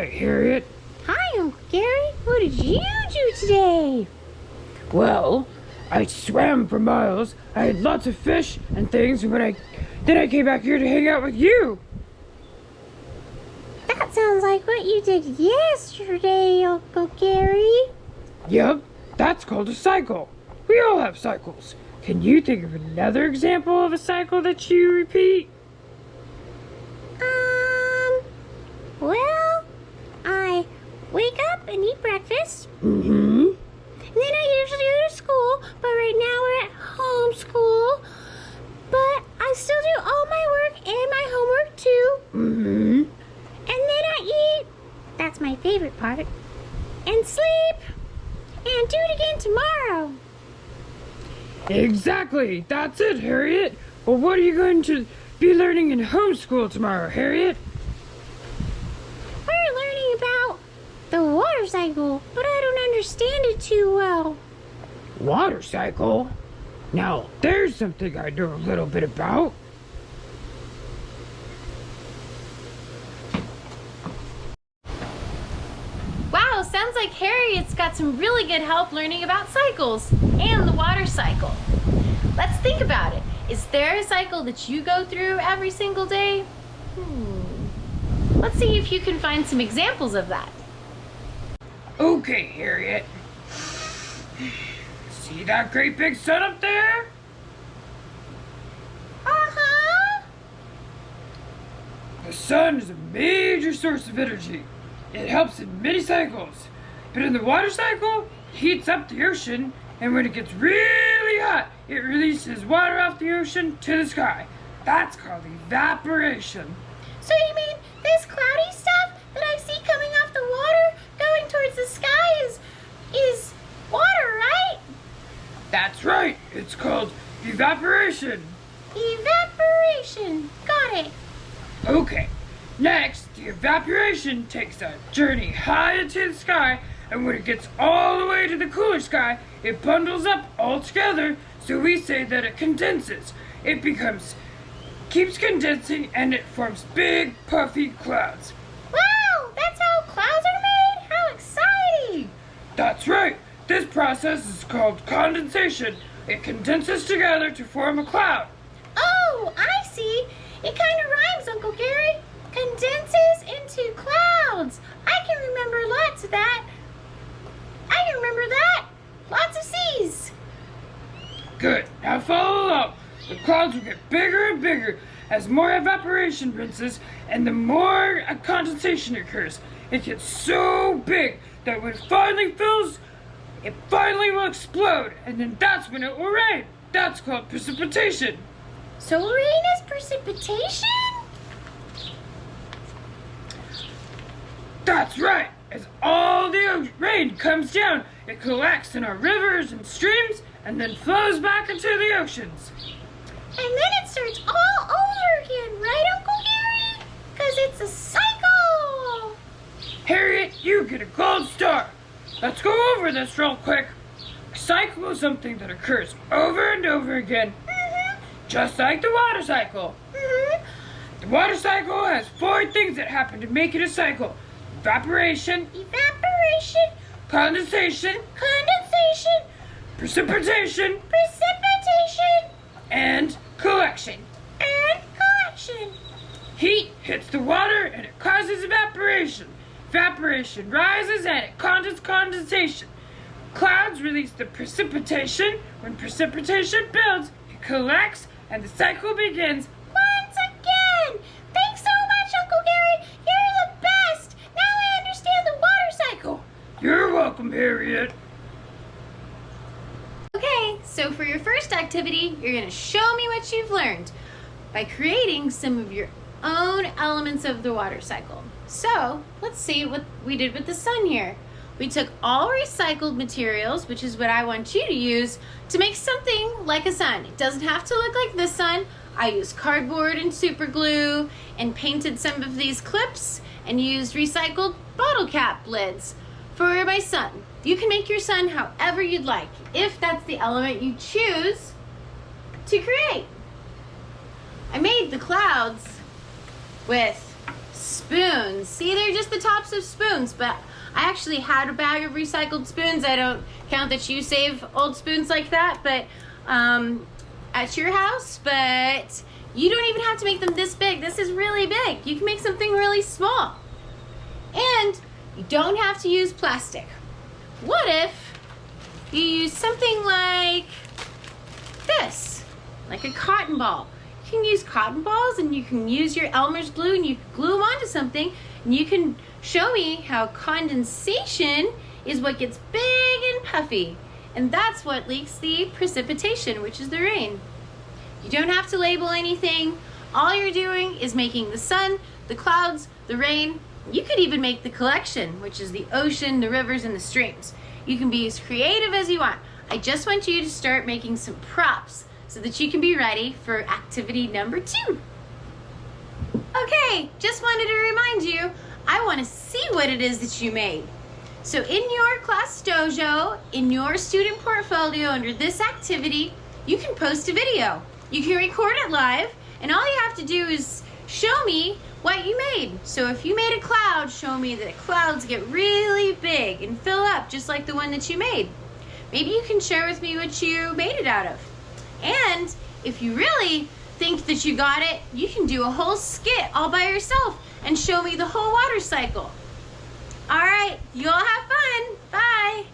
Hi, Harriet. Hi, Uncle Gary. What did you do today? Well, I swam for miles. I had lots of fish and things, and then I came back here to hang out with you. That sounds like what you did yesterday, Uncle Gary. Yep, that's called a cycle. We all have cycles. Can you think of another example of a cycle that you repeat? Well, I wake up and eat breakfast. Mm-hmm. And then I usually go to school, but right now we're at home school. But I still do all my work and my homework too. Mm-hmm. And then I eat. That's my favorite part. And sleep. And do it again tomorrow. Exactly. That's it, Harriet. Well, what are you going to be learning in homeschool tomorrow, Harriet? We're learning about the water cycle, but I don't understand it too well. Water cycle? Now, there's something I know a little bit about. Wow, sounds like Harriet's got some really good help learning about cycles and the water cycle. Let's think about it. Is there a cycle that you go through every single day? Let's see if you can find some examples of that. Okay, Harriet. See that great big sun up there? Uh-huh. The sun is a major source of energy. It helps in many cycles. But in the water cycle, it heats up the ocean, and when it gets really hot, it releases water off the ocean to the sky. That's called evaporation. So you mean this cloudy stuff that I see coming off the water going towards the sky is water, right? That's right. It's called evaporation. Evaporation. Got it. Okay. Next, the evaporation takes a journey high into the sky, and when it gets all the way to the cooler sky, it bundles up all together, so we say that it condenses. It keeps condensing, and it forms big, puffy clouds. Wow, that's how clouds are made? How exciting! That's right. This process is called condensation. It condenses together to form a cloud. Oh, I see. It kind of rhymes, Uncle Gary. Condenses into clouds. I can remember lots of that. I can remember that. Lots of C's. Good. Now follow along. The clouds will get bigger and bigger as more evaporation rinses and the more condensation occurs. It gets so big that when it finally fills, it finally will explode, and then that's when it will rain. That's called precipitation. So rain is precipitation? That's right. As all the rain comes down, it collects in our rivers and streams and then flows back into the oceans. And then it starts all over again, right, Uncle Gary? Because it's a cycle. Harriet, you get a gold star. Let's go over this real quick. A cycle is something that occurs over and over again, just like the water cycle. The water cycle has 4 things that happen to make it a cycle. Evaporation, condensation, precipitation, and collection. Heat hits the water and it causes evaporation. Evaporation rises and it causes condensation. Clouds release the precipitation. When precipitation builds, it collects and the cycle begins Once again! Thanks so much, Uncle Gary! You're the best! Now I understand the water cycle! You're welcome, Harriet. Okay, so for your first activity, you're going to show me what you've learned by creating some of your own elements of the water cycle. So let's see what we did with the sun here. We took all recycled materials, which is what I want you to use, to make something like a sun. It doesn't have to look like the sun. I used cardboard and super glue and painted some of these clips and used recycled bottle cap lids for my sun. You can make your sun however you'd like, if that's the element you choose to create. I made the clouds with Spoons. See, they're just the tops of spoons, but I actually had a bag of recycled spoons. I don't count that you save old spoons like that, but at your house, but you don't even have to make them this big. This is really big. You can make something really small. And you don't have to use plastic. What if you use something like this, like a cotton ball? You can use cotton balls, and you can use your Elmer's glue, and you can glue them onto something, and you can show me how condensation is what gets big and puffy, and that's what leaks the precipitation, which is the rain. You don't have to label anything. All you're doing is making the sun, the clouds, the rain. You could even make the collection, which is the ocean, the rivers, and the streams. You can be as creative as you want. I just want you to start making some props so that you can be ready for activity number 2. Okay, just wanted to remind you, I want to see what it is that you made. So in your ClassDojo, in your student portfolio under this activity, you can post a video. You can record it live, and all you have to do is show me what you made. So if you made a cloud, show me that clouds get really big and fill up just like the one that you made. Maybe you can share with me what you made it out of. And if you really think that you got it, you can do a whole skit all by yourself and show me the whole water cycle. All right, you all have fun. Bye.